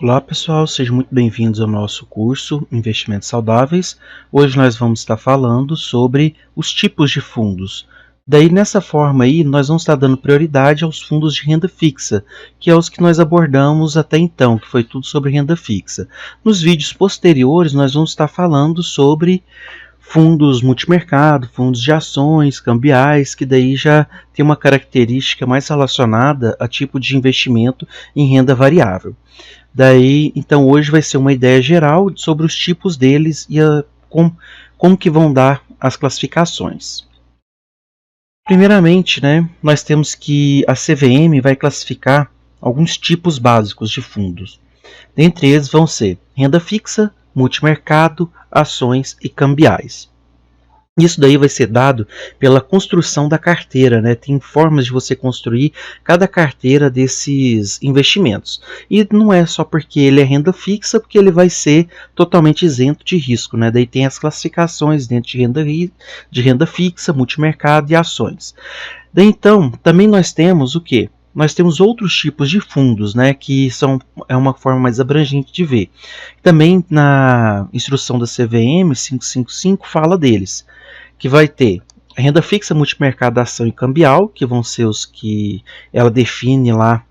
Olá pessoal, sejam muito bem-vindos ao nosso curso Investimentos Saudáveis. Hoje nós vamos estar falando sobre os tipos de fundos. Daí nessa forma aí nós vamos estar dando prioridade aos fundos de renda fixa, que é os que nós abordamos até então, que foi tudo sobre renda fixa. Nos vídeos posteriores nós vamos estar falando sobre fundos multimercado, fundos de ações, cambiais, que daí já tem uma característica mais relacionada a tipo de investimento em renda variável. Daí, então hoje vai ser uma ideia geral sobre os tipos deles e como que vão dar as classificações. Primeiramente, nós temos que a CVM vai classificar alguns tipos básicos de fundos. Dentre eles vão ser renda fixa, multimercado, ações e cambiais. Isso daí vai ser dado pela construção da carteira, Tem formas de você construir cada carteira desses investimentos. E não é só porque ele é renda fixa, porque ele vai ser totalmente isento de risco, Daí tem as classificações dentro de renda fixa, multimercado e ações. Daí então, também nós temos o quê? Nós temos outros tipos de fundos, que é uma forma mais abrangente de ver. Também na instrução da CVM 555 fala deles, que vai ter a renda fixa, multimercado, ação e cambial, que vão ser os que ela define lá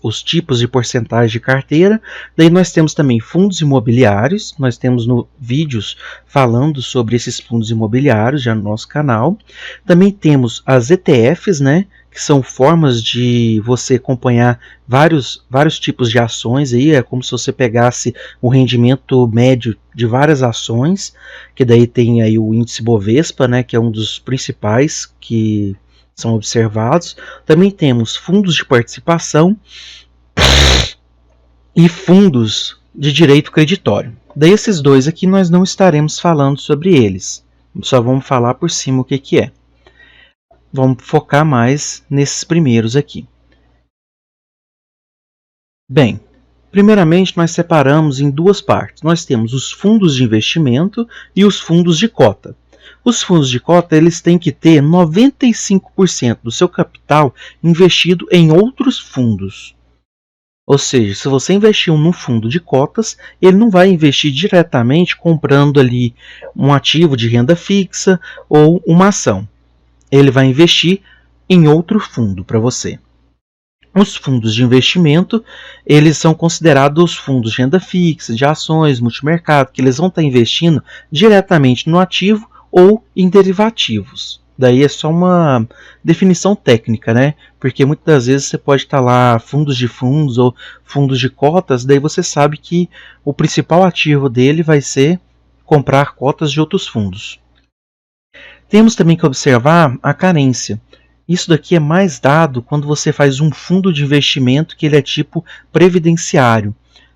os tipos de porcentagem de carteira. Daí nós temos também fundos imobiliários, nós temos vídeos falando sobre esses fundos imobiliários já no nosso canal. Também temos as ETFs, que são formas de você acompanhar vários tipos de ações. Aí é como se você pegasse o rendimento médio de várias ações, que daí tem aí o índice Bovespa, que é um dos principais que são observados. Também temos fundos de participação e fundos de direito creditório. Daí esses dois aqui nós não estaremos falando sobre eles, só vamos falar por cima o que é. Vamos focar mais nesses primeiros aqui. Bem, primeiramente nós separamos em duas partes. Nós temos os fundos de investimento e os fundos de cota. Os fundos de cota eles têm que ter 95% do seu capital investido em outros fundos. Ou seja, se você investiu num fundo de cotas, ele não vai investir diretamente comprando ali um ativo de renda fixa ou uma ação. Ele vai investir em outro fundo para você. Os fundos de investimento, eles são considerados fundos de renda fixa, de ações, multimercado, que eles vão estar investindo diretamente no ativo ou em derivativos. Daí é só uma definição técnica, Porque muitas das vezes você pode estar lá fundos de fundos ou fundos de cotas, daí você sabe que o principal ativo dele vai ser comprar cotas de outros fundos. Temos também que observar a carência. Isso daqui é mais dado quando você faz um fundo de investimento que ele é tipo previdenciário.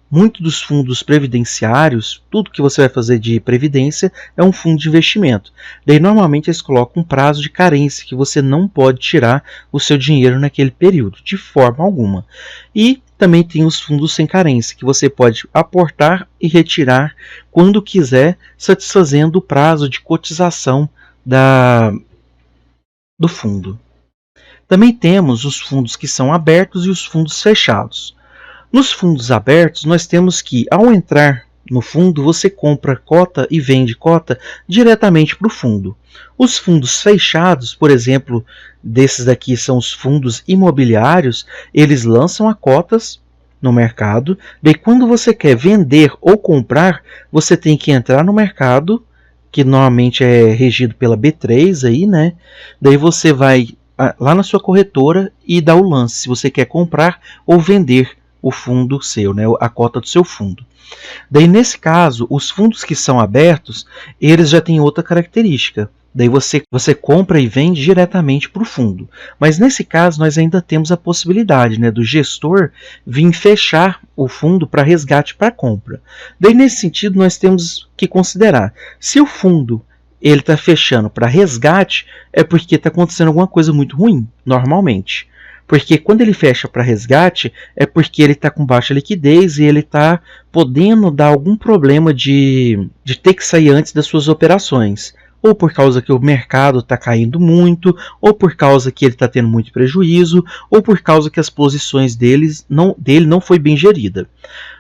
Muitos dos fundos previdenciários, tudo que você vai fazer de previdência é um fundo de investimento. Daí normalmente eles colocam um prazo de carência que você não pode tirar o seu dinheiro naquele período, de forma alguma. E também tem os fundos sem carência, que você pode aportar e retirar quando quiser, satisfazendo o prazo de cotização do fundo. Também temos os fundos que são abertos e os fundos fechados. Nos fundos abertos, nós temos que, ao entrar no fundo, você compra cota e vende cota diretamente para o fundo. Os fundos fechados, por exemplo, desses daqui são os fundos imobiliários, eles lançam a cotas no mercado, daí quando você quer vender ou comprar, você tem que entrar no mercado, que normalmente é regido pela B3 aí, Daí você vai lá na sua corretora e dá o lance, se você quer comprar ou vender o fundo seu, a cota do seu fundo. Daí nesse caso, os fundos que são abertos, eles já têm outra característica. Daí você compra e vende diretamente para o fundo. Mas nesse caso nós ainda temos a possibilidade do gestor vir fechar o fundo para resgate para compra. Daí nesse sentido nós temos que considerar, se o fundo ele está fechando para resgate, é porque está acontecendo alguma coisa muito ruim, normalmente. Porque quando ele fecha para resgate, é porque ele está com baixa liquidez e ele está podendo dar algum problema de ter que sair antes das suas operações. Ou por causa que o mercado está caindo muito, ou por causa que ele está tendo muito prejuízo, ou por causa que as posições dele não foi bem gerida.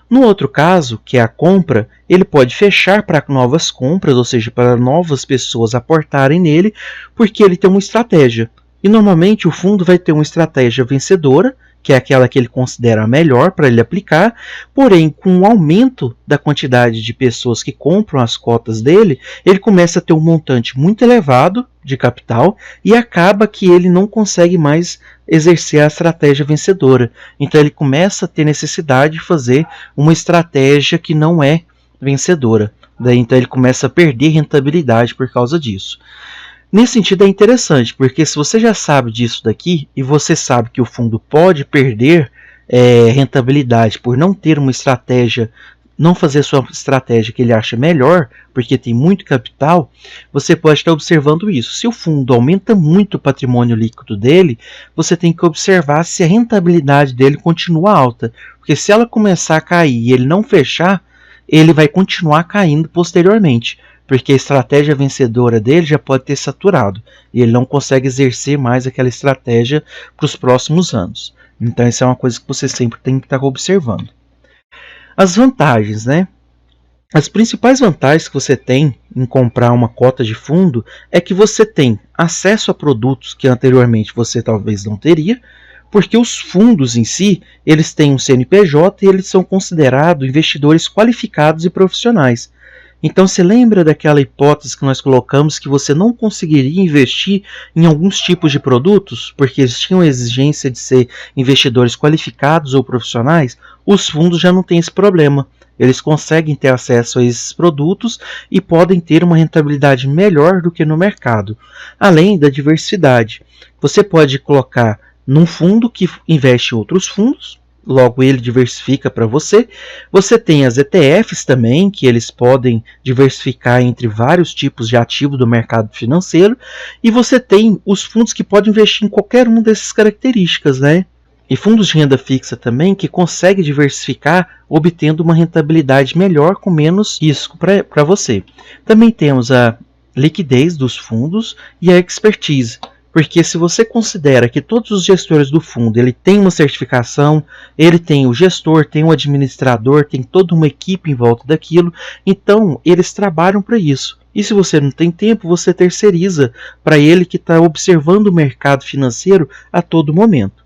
No outro caso, que é a compra, ele pode fechar para novas compras, ou seja, para novas pessoas aportarem nele, porque ele tem uma estratégia. E normalmente o fundo vai ter uma estratégia vencedora, que é aquela que ele considera a melhor para ele aplicar, porém, com o aumento da quantidade de pessoas que compram as cotas dele, ele começa a ter um montante muito elevado de capital e acaba que ele não consegue mais exercer a estratégia vencedora. Então ele começa a ter necessidade de fazer uma estratégia que não é vencedora. Daí então ele começa a perder rentabilidade por causa disso. Nesse sentido é interessante, porque se você já sabe disso daqui e você sabe que o fundo pode perder rentabilidade por não ter uma estratégia, não fazer a sua estratégia que ele acha melhor, porque tem muito capital, você pode estar observando isso. Se o fundo aumenta muito o patrimônio líquido dele, você tem que observar se a rentabilidade dele continua alta, porque se ela começar a cair e ele não fechar, ele vai continuar caindo posteriormente, porque a estratégia vencedora dele já pode ter saturado e ele não consegue exercer mais aquela estratégia para os próximos anos. Então isso é uma coisa que você sempre tem que estar observando. As vantagens, né? As principais vantagens que você tem em comprar uma cota de fundo é que você tem acesso a produtos que anteriormente você talvez não teria, porque os fundos em si, eles têm um CNPJ e eles são considerados investidores qualificados e profissionais. Então, você lembra daquela hipótese que nós colocamos que você não conseguiria investir em alguns tipos de produtos, porque eles tinham a exigência de ser investidores qualificados ou profissionais? Os fundos já não têm esse problema. Eles conseguem ter acesso a esses produtos e podem ter uma rentabilidade melhor do que no mercado. Além da diversidade, você pode colocar num fundo que investe em outros fundos, logo ele diversifica para você. Você tem as ETFs também, que eles podem diversificar entre vários tipos de ativos do mercado financeiro, e você tem os fundos que podem investir em qualquer uma dessas características, né? E fundos de renda fixa também que conseguem diversificar, obtendo uma rentabilidade melhor com menos risco para você. Também temos a liquidez dos fundos e a expertise. Porque se você considera que todos os gestores do fundo ele tem uma certificação, ele tem o gestor, tem o administrador, tem toda uma equipe em volta daquilo, então eles trabalham para isso. E se você não tem tempo, você terceiriza para ele que está observando o mercado financeiro a todo momento.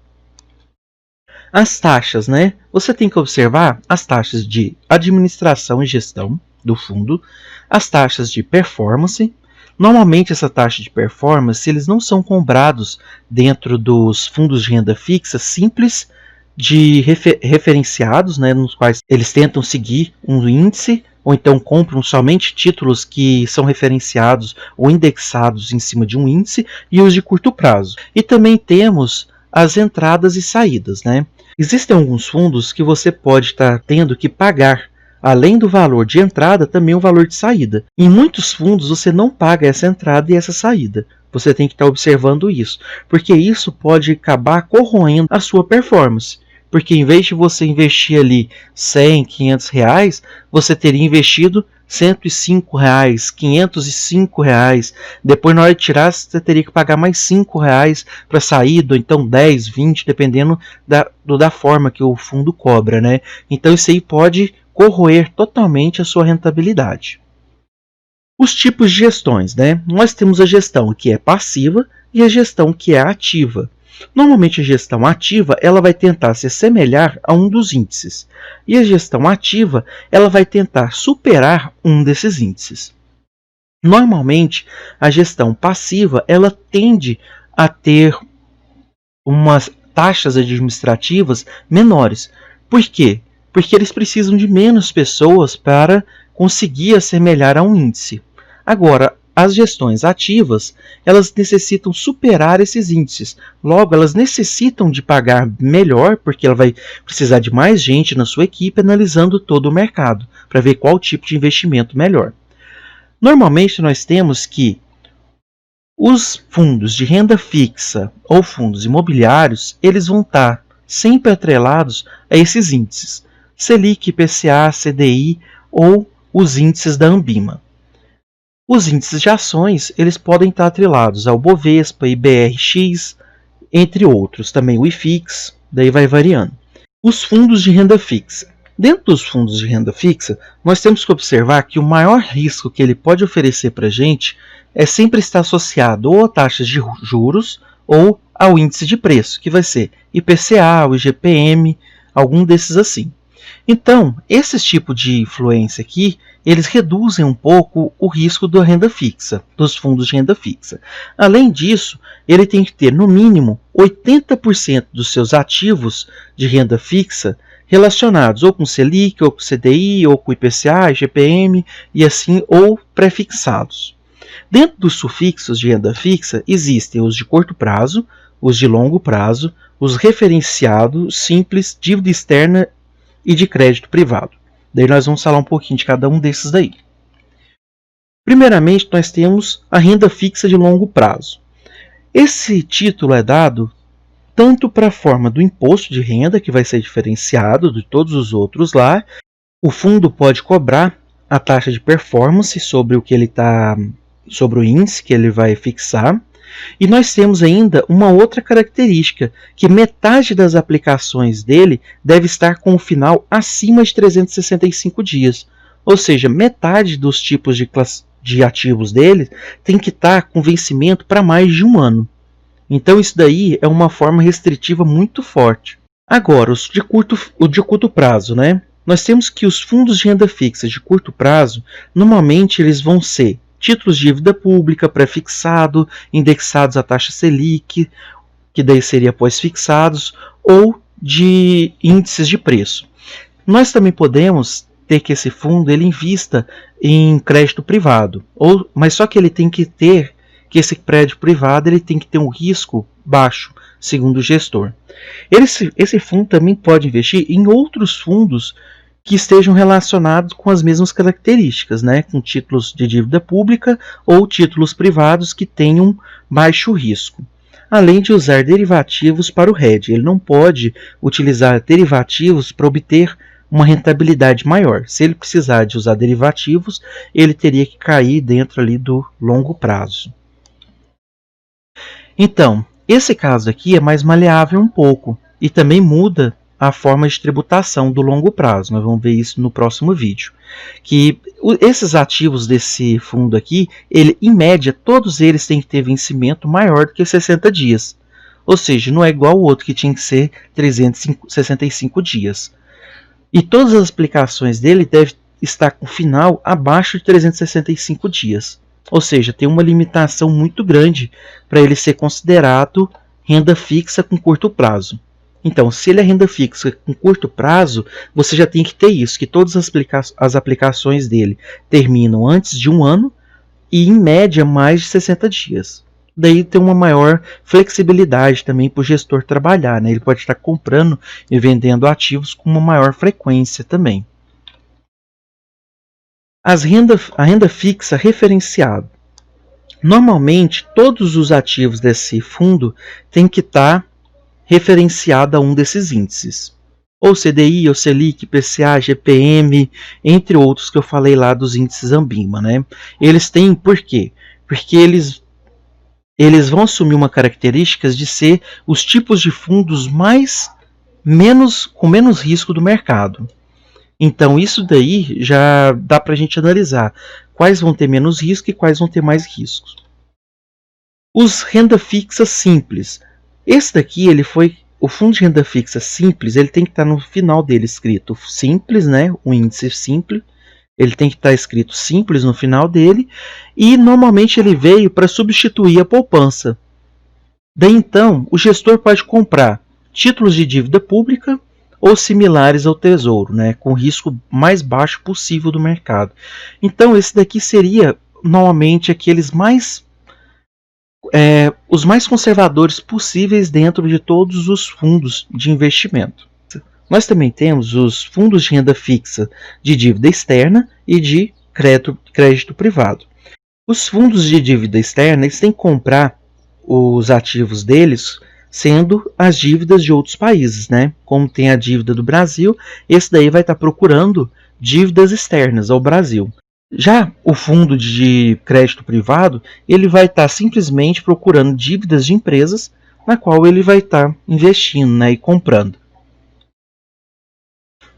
As taxas, né? Você tem que observar as taxas de administração e gestão do fundo, as taxas de performance. Normalmente essa taxa de performance eles não são cobrados dentro dos fundos de renda fixa simples de referenciados, né, nos quais eles tentam seguir um índice ou então compram somente títulos que são referenciados ou indexados em cima de um índice, e os de curto prazo. E também temos as entradas e saídas, né? Existem alguns fundos que você pode estar tendo que pagar, além do valor de entrada, também o valor de saída. Em muitos fundos você não paga essa entrada e essa saída. Você tem que estar observando isso, porque isso pode acabar corroendo a sua performance. Porque em vez de você investir ali 100, 500 reais, você teria investido 105 reais, 505 reais. Depois, na hora de tirar, você teria que pagar mais 5 reais para saída, ou então 10, 20, dependendo da forma que o fundo cobra, né? Então isso aí pode corroer totalmente a sua rentabilidade. Os tipos de gestões, né? Nós temos a gestão que é passiva e a gestão que é ativa. Normalmente a gestão ativa ela vai tentar se assemelhar a um dos índices, e a gestão ativa ela vai tentar superar um desses índices. Normalmente a gestão passiva ela tende a ter umas taxas administrativas menores. Por quê? Porque eles precisam de menos pessoas para conseguir assemelhar a um índice. Agora, as gestões ativas, elas necessitam superar esses índices. Logo, elas necessitam de pagar melhor, porque ela vai precisar de mais gente na sua equipe analisando todo o mercado, para ver qual tipo de investimento melhor. Normalmente, nós temos que os fundos de renda fixa ou fundos imobiliários, eles vão estar sempre atrelados a esses índices. Selic, IPCA, CDI ou os índices da Anbima. Os índices de ações eles podem estar atrelados ao Bovespa, IBRX, entre outros, também o IFIX, daí vai variando. Os fundos de renda fixa. Dentro dos fundos de renda fixa, nós temos que observar que o maior risco que ele pode oferecer para a gente é sempre estar associado ou a taxas de juros ou ao índice de preço, que vai ser IPCA, o IGPM, algum desses assim. Então, esses tipos de influência aqui, eles reduzem um pouco o risco da renda fixa, dos fundos de renda fixa. Além disso, ele tem que ter, no mínimo, 80% dos seus ativos de renda fixa relacionados ou com Selic, ou com CDI, ou com IPCA, IGPM, e assim, ou prefixados. Dentro dos sufixos de renda fixa, existem os de curto prazo, os de longo prazo, os referenciados, simples, dívida externa e de crédito privado. Daí nós vamos falar um pouquinho de cada um desses daí. Primeiramente, nós temos a renda fixa de longo prazo. Esse título é dado tanto para a forma do imposto de renda, que vai ser diferenciado de todos os outros lá. O fundo pode cobrar a taxa de performance sobre o que ele sobre o índice que ele vai fixar. E nós temos ainda uma outra característica, que metade das aplicações dele deve estar com o final acima de 365 dias. Ou seja, metade dos tipos de ativos dele tem que estar com vencimento para mais de um ano. Então isso daí é uma forma restritiva muito forte. Agora, o de curto prazo, né? Nós temos que os fundos de renda fixa de curto prazo, normalmente eles vão ser títulos de dívida pública, pré-fixado, indexados à taxa Selic, que daí seria pós-fixados, ou de índices de preço. Nós também podemos ter que esse fundo ele invista em crédito privado, mas só que ele tem que ter que esse crédito privado ele tem que ter um risco baixo, segundo o gestor. Esse fundo também pode investir em outros fundos que estejam relacionados com as mesmas características, né? Com títulos de dívida pública ou títulos privados que tenham baixo risco. Além de usar derivativos para o hedge, ele não pode utilizar derivativos para obter uma rentabilidade maior. Se ele precisar de usar derivativos, ele teria que cair dentro ali do longo prazo. Então, esse caso aqui é mais maleável um pouco e também muda a forma de tributação do longo prazo. Nós vamos ver isso no próximo vídeo. Que esses ativos desse fundo aqui, em média, todos eles têm que ter vencimento maior do que 60 dias. Ou seja, não é igual o outro que tinha que ser 365 dias. E todas as aplicações dele devem estar com final abaixo de 365 dias. Ou seja, tem uma limitação muito grande para ele ser considerado renda fixa com curto prazo. Então, se ele é renda fixa com curto prazo, você já tem que ter isso, que todas as aplicações dele terminam antes de um ano e, em média, mais de 60 dias. Daí tem uma maior flexibilidade também para o gestor trabalhar, né? Ele pode estar comprando e vendendo ativos com uma maior frequência também. A renda fixa referenciada. Normalmente, todos os ativos desse fundo têm que estar referenciado a um desses índices. Ou CDI, ou Selic, IPCA, GPM, entre outros que eu falei lá dos índices Ambima, né? Eles têm por quê? Porque eles vão assumir uma característica de ser os tipos de fundos com menos risco do mercado. Então isso daí já dá para a gente analisar quais vão ter menos risco e quais vão ter mais riscos. Os renda fixa simples. Esse daqui, o fundo de renda fixa simples, ele tem que estar no final dele escrito simples, né? O índice simples. Ele tem que estar escrito simples no final dele. E normalmente ele veio para substituir a poupança. Daí então, o gestor pode comprar títulos de dívida pública ou similares ao tesouro, né? Com o risco mais baixo possível do mercado. Então esse daqui seria normalmente aqueles os mais conservadores possíveis dentro de todos os fundos de investimento. Nós também temos os fundos de renda fixa de dívida externa e de crédito privado. Os fundos de dívida externa eles têm que comprar os ativos deles sendo as dívidas de outros países, né? Como tem a dívida do Brasil, esse daí vai estar procurando dívidas externas ao Brasil. Já o fundo de crédito privado, ele vai estar simplesmente procurando dívidas de empresas na qual ele vai estar investindo, né, e comprando.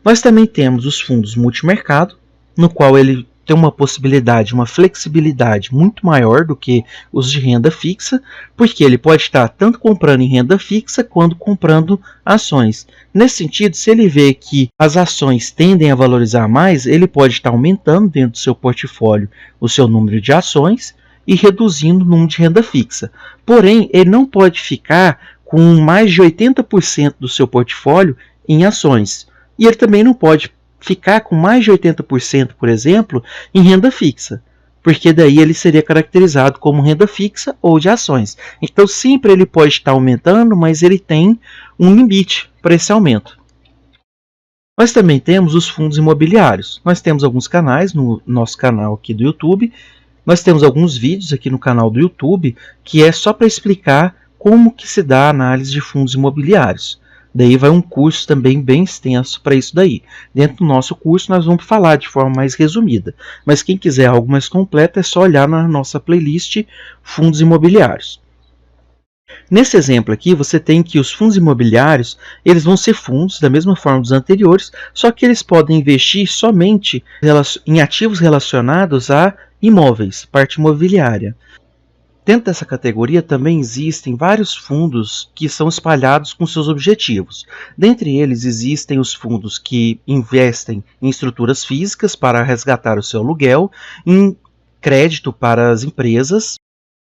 Nós também temos os fundos multimercado, no qual ele tem uma possibilidade, uma flexibilidade muito maior do que os de renda fixa, porque ele pode estar tanto comprando em renda fixa quanto comprando ações. Nesse sentido, se ele vê que as ações tendem a valorizar mais, ele pode estar aumentando dentro do seu portfólio o seu número de ações e reduzindo o número de renda fixa. Porém, ele não pode ficar com mais de 80% do seu portfólio em ações. E ele também não pode ficar com mais de 80%, por exemplo, em renda fixa, porque daí ele seria caracterizado como renda fixa ou de ações. Então sempre ele pode estar aumentando, mas ele tem um limite para esse aumento. Nós também temos os fundos imobiliários. Nós temos alguns canais no nosso canal aqui do YouTube. Nós temos alguns vídeos aqui no canal do YouTube que é só para explicar como que se dá a análise de fundos imobiliários. Daí vai um curso também bem extenso para isso daí. Dentro do nosso curso nós vamos falar de forma mais resumida, mas quem quiser algo mais completo é só olhar na nossa playlist Fundos Imobiliários. Nesse exemplo aqui você tem que os fundos imobiliários eles vão ser fundos da mesma forma dos anteriores, só que eles podem investir somente em ativos relacionados a imóveis, parte imobiliária. Dentro dessa categoria também existem vários fundos que são espalhados com seus objetivos. Dentre eles existem os fundos que investem em estruturas físicas para resgatar o seu aluguel, em crédito para as empresas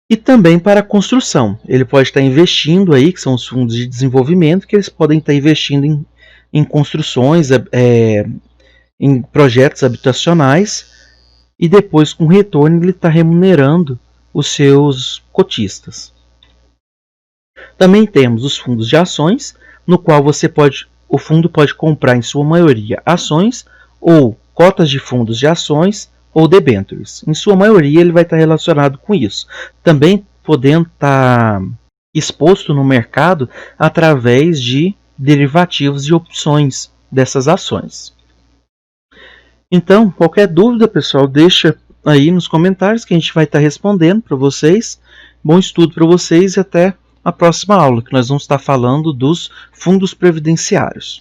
e também para a construção. Ele pode estar investindo aí, que são os fundos de desenvolvimento, que eles podem estar investindo em construções, em projetos habitacionais e depois com retorno ele está remunerando os seus cotistas. Também temos os fundos de ações, no qual o fundo pode comprar em sua maioria ações ou cotas de fundos de ações ou debêntures. Em sua maioria ele vai estar relacionado com isso. Também podendo estar exposto no mercado através de derivativos e opções dessas ações. Então, qualquer dúvida, pessoal, deixa aí nos comentários que a gente vai estar respondendo para vocês. Bom estudo para vocês e até a próxima aula, que nós vamos estar falando dos fundos previdenciários.